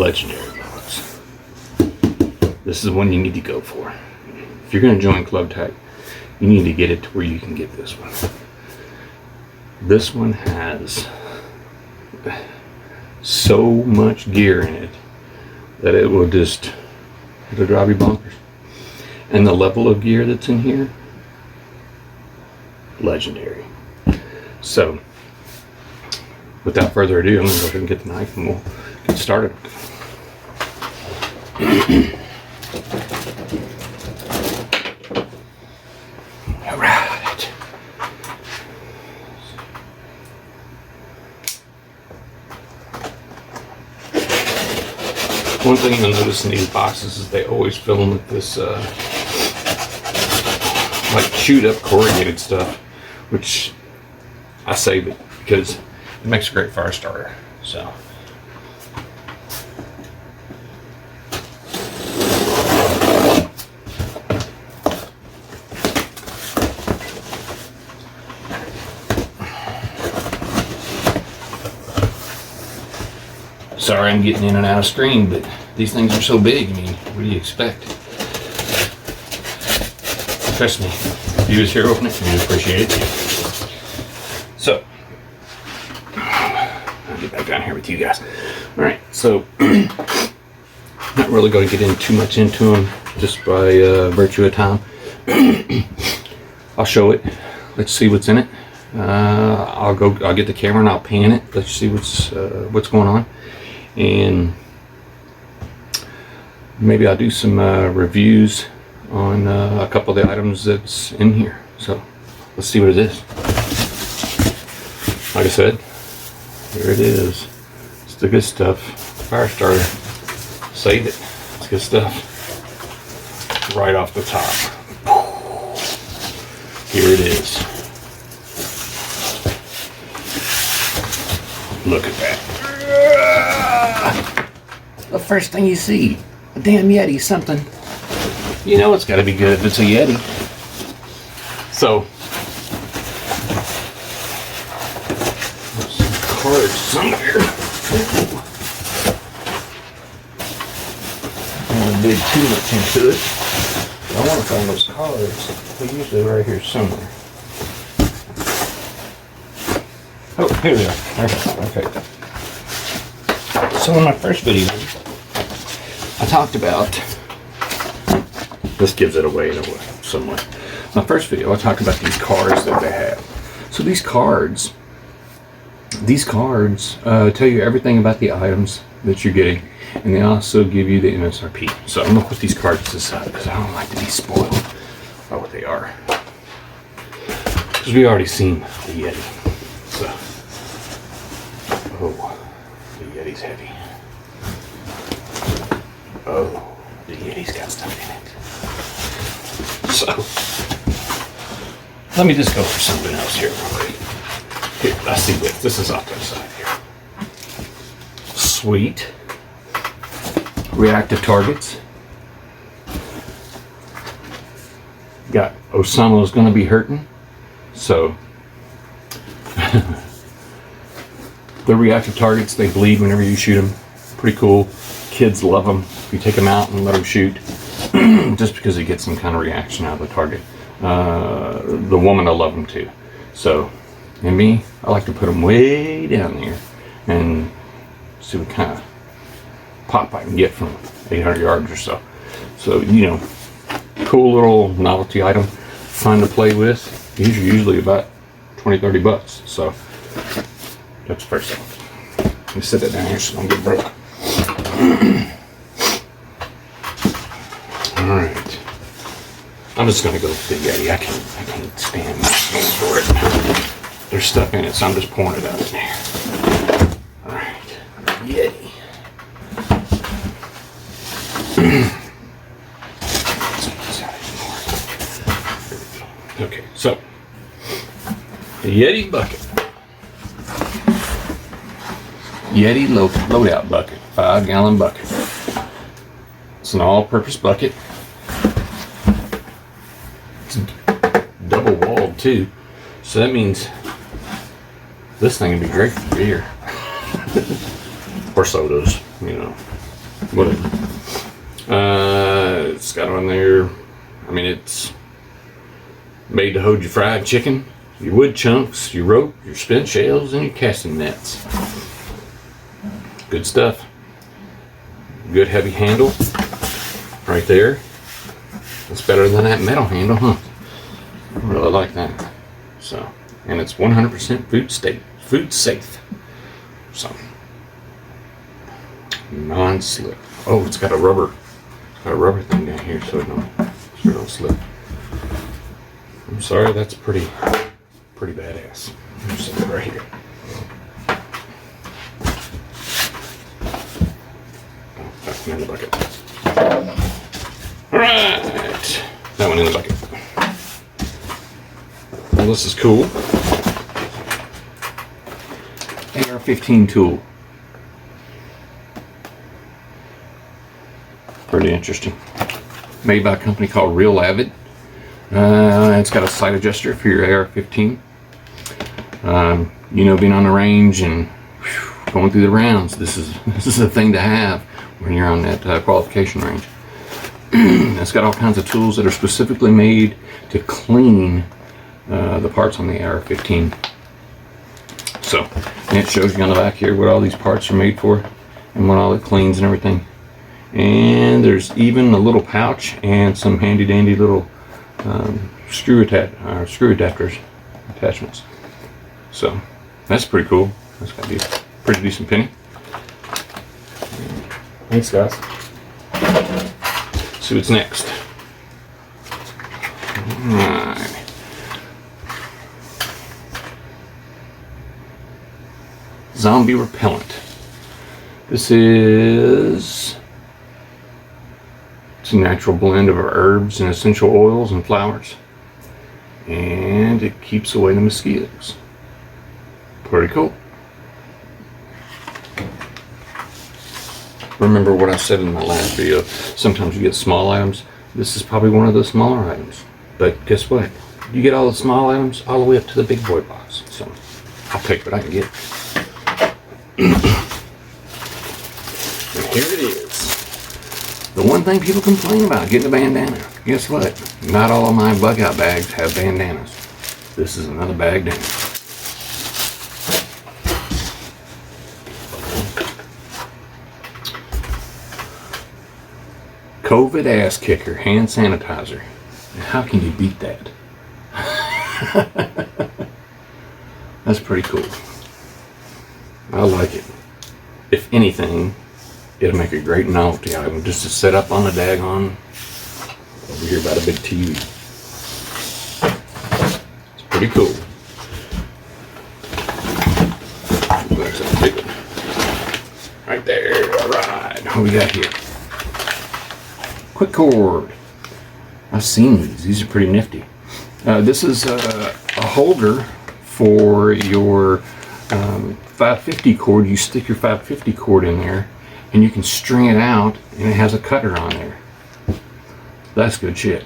Legendary box. This is the one you need to go for. If you're going to join CLUBTAC, you need to get it to where you can get this one. This one has so much gear in it that it'll drive you bonkers. And the level of gear that's in here, legendary. So, without further ado, I'm going to go ahead and get the knife and we'll get started. All right. One thing you'll notice in these boxes is they always fill them with this like chewed up corrugated stuff, which I save it because it makes a great fire starter. So sorry I'm getting in and out of screen, but these things are so big. I mean, what do you expect? Trust me, if you was here opening it, you'd appreciate it too. So, I'll get back down here with you guys. Alright, so, not really going to get in too much into them just by virtue of time. I'll show it. Let's see what's in it. I'll get the camera and I'll pan it. Let's see what's going on. And maybe I'll do some reviews on a couple of the items that's in here. So let's see what it is. Like I said, here it is. It's the good stuff. Fire starter. Save it. It's good stuff. Right off the top. Here it is. Look at that. The first thing you see, a damn Yeti, something. You know it's got to be good if it's a Yeti. So, there's some cards somewhere. I don't want to dig too much into it. I want to find those cards. They're usually right here somewhere. Oh, here they are. Okay. So in my first video, I talked about, this gives it away in a way, somewhat. My first video, I talked about these cards that they have. So these cards tell you everything about the items that you're getting, and they also give you the MSRP. So I'm gonna put these cards to the side because I don't like to be spoiled by what they are. Because we already seen the Yeti. So, oh, the Yeti's heavy. Oh, the Yeti's got stuff in it. So, let me just go for something else here real quick. Here, let's see this. This is off to the side here. Sweet. Reactive targets. Got Osama's gonna be hurting. So, the reactive targets, they bleed whenever you shoot them. Pretty cool. Kids love them. You take them out and let them shoot just because they get some kind of reaction out of the target. The woman will love them too. So, and me, I like to put them way down there and see what kind of pop I can get from 800 yards or so. So, you know, cool little novelty item, fun to play with. These are usually about 20-30 bucks. So, that's the first thing. Let me set it down here so I don't get broke. Alright. I'm just gonna go with the Yeti. I can't stand for it. There's stuff in it, so I'm just pouring it out in there. Alright. Yeti. Okay, so the Yeti bucket. Yeti loadout bucket, 5-gallon bucket. It's an all-purpose bucket. It's double walled too, so that means this thing would be great for beer or sodas, you know. whatever. It's got on there, I mean, it's made to hold your fried chicken, your wood chunks, your rope, your spent shells, and your casting nets. Good stuff. Good heavy handle right there. That's better than that metal handle, huh? I really like that. So, and it's 100% food safe. So, non-slip. Oh, it's got a rubber thing down here so it don't slip. I'm sorry, that's pretty badass. I'll set it right here. Oh, that one in the bucket. All right, that one in the bucket. Well, this is cool. AR-15 tool. Pretty interesting. Made by a company called Real Avid. It's got a sight adjuster for your AR-15. You know, being on the range and going through the rounds, this is a thing to have when you're on that qualification range. It's got all kinds of tools that are specifically made to clean the parts on the AR-15. So, and it shows you on the back here what all these parts are made for and what all it cleans and everything. And there's even a little pouch and some handy dandy little screw adapters attachments. So that's pretty cool. That's got to be a pretty decent penny. Thanks, guys. See what's next. Alright. Zombie repellent. It's a natural blend of herbs and essential oils and flowers, and it keeps away the mosquitoes. Pretty cool. Remember what I said in my last video, sometimes you get small items. This is probably one of the smaller items, but guess what, you get all the small items all the way up to the big boy box. So I'll take what I can get. And here it is. The one thing people complain about, getting a bandana. Guess what? Not all of my bug out bags have bandanas. This is another bag down. COVID ass kicker, hand sanitizer. How can you beat that? That's pretty cool. I like it. If anything, it'll make a great novelty item just to set up on the daggone over here by the big TV. It's pretty cool. That's a big one. Right there. All right. What we got here? Quick cord. I've seen these. These are pretty nifty. This is a holder for your 550 cord. You stick your 550 cord in there, and you can string it out, and it has a cutter on there. That's good shit.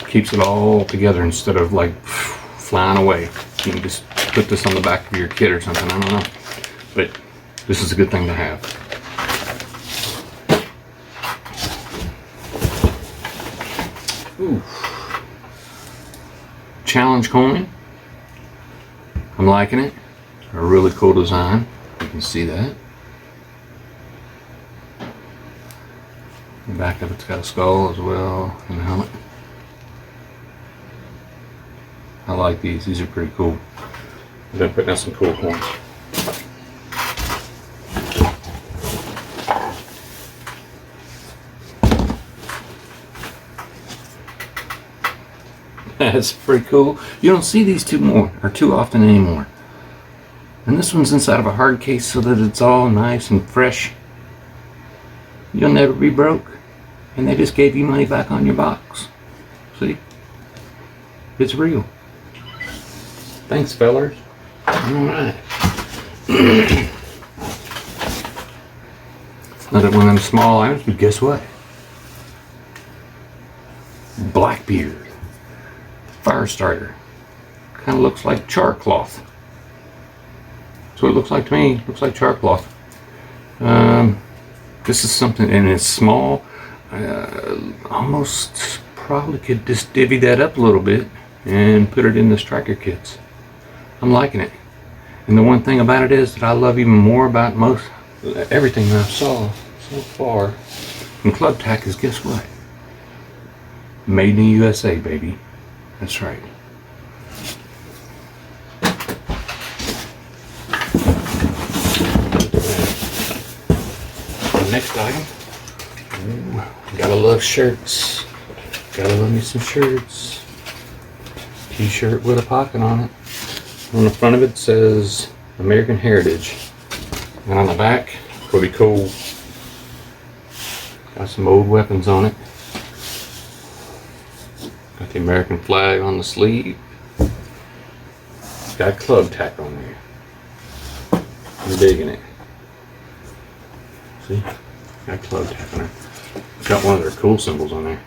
Keeps it all together instead of like flying away. You can just put this on the back of your kit or something. I don't know, but this is a good thing to have. Ooh. Challenge coin. I'm liking it. A really cool design. You can see that. The back of it's got a skull as well and a helmet. I like these. These are pretty cool. I'm gonna put down some cool coins. That's pretty cool. You don't see these too often anymore. And this one's inside of a hard case so that it's all nice and fresh. You'll never be broke. And they just gave you money back on your box. See? It's real. Thanks, fellers. Alright. Another one of them small items, but guess what? Blackbeard. Fire starter. Kind of looks like char cloth. That's what it looks like to me. Looks like char cloth. This is something, and it's small. Almost probably could just divvy that up a little bit and put it in the striker kits. I'm liking it. And the one thing about it is that I love even more about everything that I saw so far from CLUBTAC is, guess what? Made in the USA, baby. That's right. The next item. Ooh, gotta love shirts. Gotta love me some shirts. T-shirt with a pocket on it. On the front of it says American Heritage. And on the back, pretty cool. Got some old weapons on it. Got the American flag on the sleeve. It's got CLUBTAC on there. I'm digging it. See? Got CLUBTAC on there. It's got one of their cool symbols on there.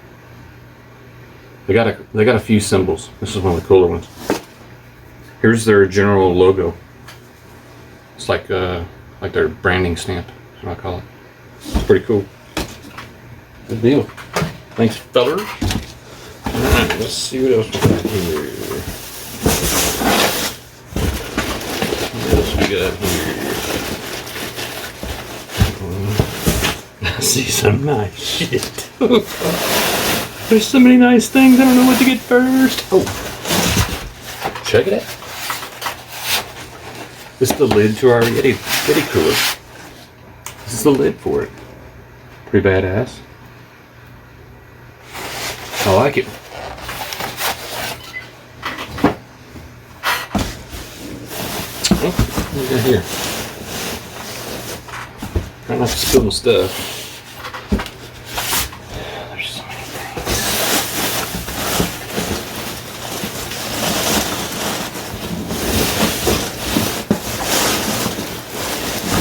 They got a few symbols. This is one of the cooler ones. Here's their general logo. It's like their branding stamp. That's what I call it. It's pretty cool. Good deal. Thanks, fellers. Alright, let's see what else we got here. What else we got here? I see some nice shit. There's so many nice things, I don't know what to get first. Oh, check it out. This is the lid to our Yeti cooler. This is the lid for it. Pretty badass. I like it. Oh, what do we got here? Try not to spill my stuff. There's so many things.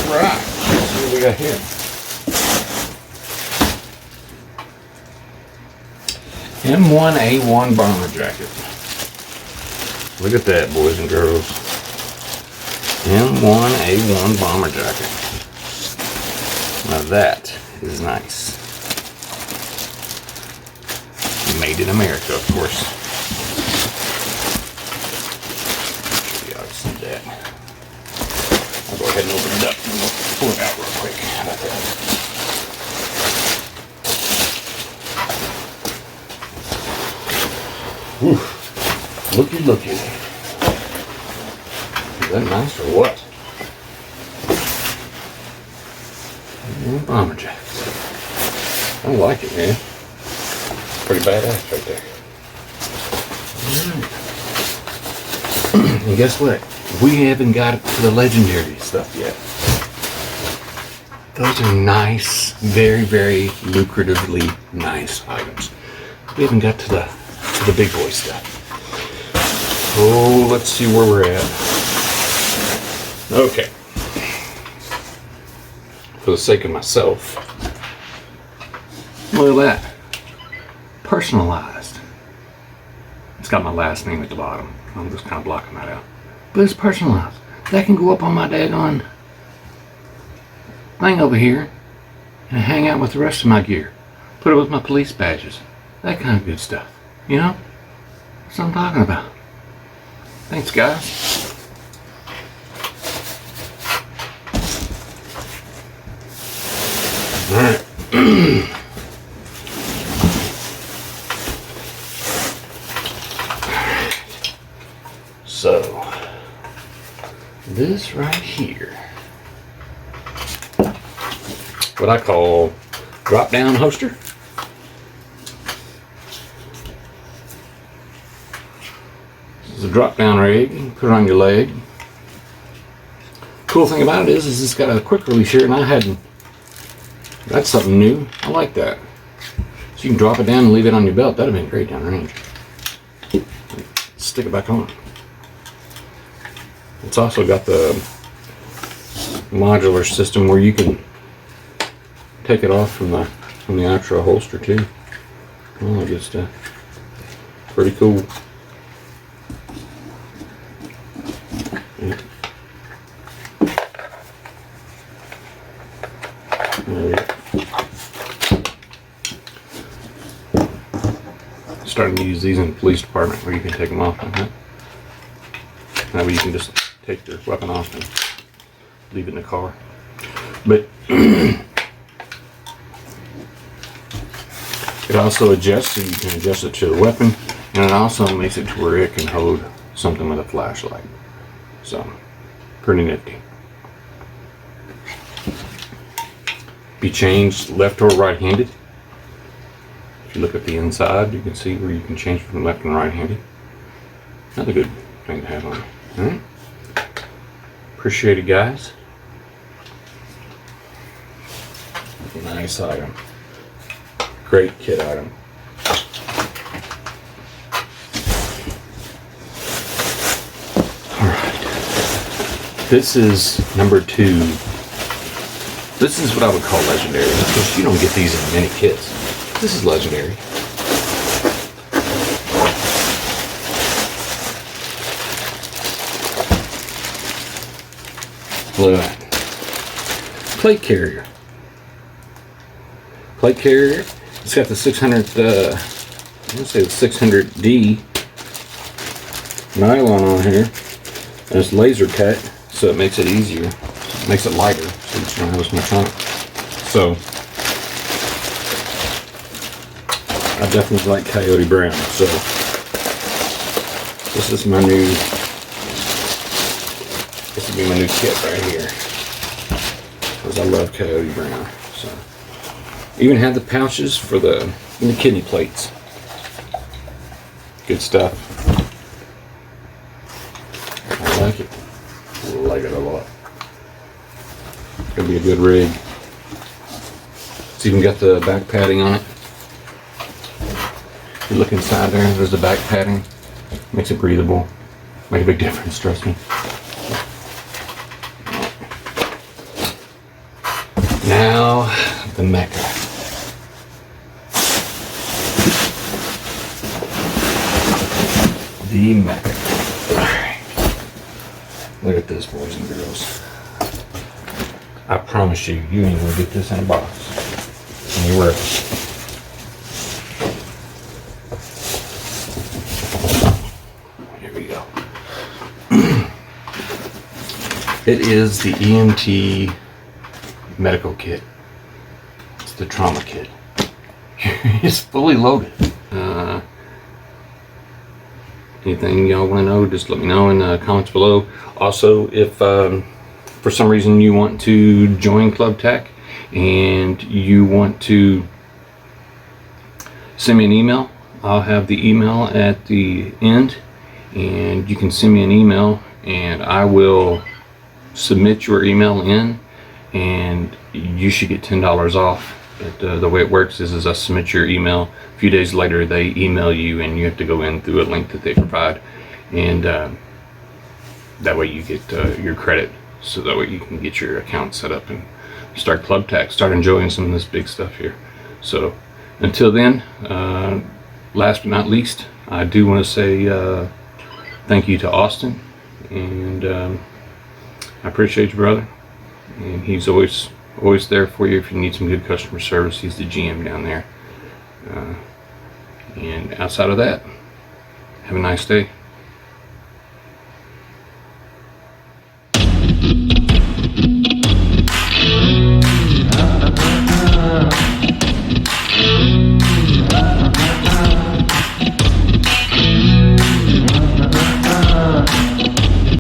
Right. Let's see what we got here. M1A1 bomber jacket. Look at that, boys and girls. M1A1 bomber jacket. Now that is nice. Made in America, of course. Show you how to see that. I'll go ahead and open it up and we'll pull it out real quick. How about that? Whew. Looky. Is that nice or what? Bomber jacket. I like it, man. Pretty badass right there. And guess what? We haven't got to the legendary stuff yet. Those are nice, very, very lucratively nice items. We haven't got to the big boy stuff. Oh, let's see where we're at. Okay. For the sake of myself. Look at that. Personalized. It's got my last name at the bottom. I'm just kind of blocking that out. But it's personalized. That can go up on my daggone thing over here and hang out with the rest of my gear. Put it with my police badges. That kind of good stuff. You know? That's what I'm talking about. Thanks, guys. Alright. So, this right here, what I call drop-down holster. This is a drop-down rig. You can put it on your leg. Cool thing about it is it's got a quick release here, and I hadn't. That's something new. I like that. So you can drop it down and leave it on your belt. That'd have been great down range. Stick it back on. It's also got the modular system where you can take it off from the actual holster too. All that good stuff. Pretty cool. Starting to use these in the police department where you can take them off like that. That way you can just take your weapon off and leave it in the car. But it also adjusts, so you can adjust it to the weapon, and it also makes it to where it can hold something with a flashlight. So, pretty nifty. Be changed left or right-handed. If you look at the inside, you can see where you can change from left and right-handed. Another good thing to have on. All right. Appreciate it, guys. Nice item. Great kit item. Alright. This is number 2. This is what I would call legendary, because you don't get these in many kits. This is legendary. Look at that. Plate carrier. Plate carrier. It's got the 600, I'm gonna say the 600D nylon on here, and it's laser cut, so it makes it easier. It makes it lighter, so you don't have as much on it. So I definitely like Coyote Brown. So this is my new. This will be my new kit right here, because I love Coyote Brown. So. Even have the pouches for the kidney plates. Good stuff. I like it. I like it a lot. It's gonna be a good rig. It's even got the back padding on it. If you look inside there, there's the back padding. Makes it breathable. Make a big difference, trust me. Now, the Mecca. The Mecca. Alright. Look at this, boys and girls. I promise you, you ain't gonna get this in a box. Anywhere else. Here we go. It is the EMT medical kit. It's the trauma kit. It's fully loaded. Anything y'all want to know, just let me know in the comments below. Also, if for some reason you want to join CLUBTAC and you want to send me an email, I'll have the email at the end, and you can send me an email and I will submit your email in, and you should get $10 off. But the way it works is I submit your email. A few days later, they email you, and you have to go in through a link that they provide, and that way you get your credit. So that way you can get your account set up and start CLUBTAC, start enjoying some of this big stuff here. So until then, last but not least, I do want to say thank you to Austin, and I appreciate you, brother. And he's always there for you if you need some good customer service. He's the GM down there. And outside of that, have a nice day.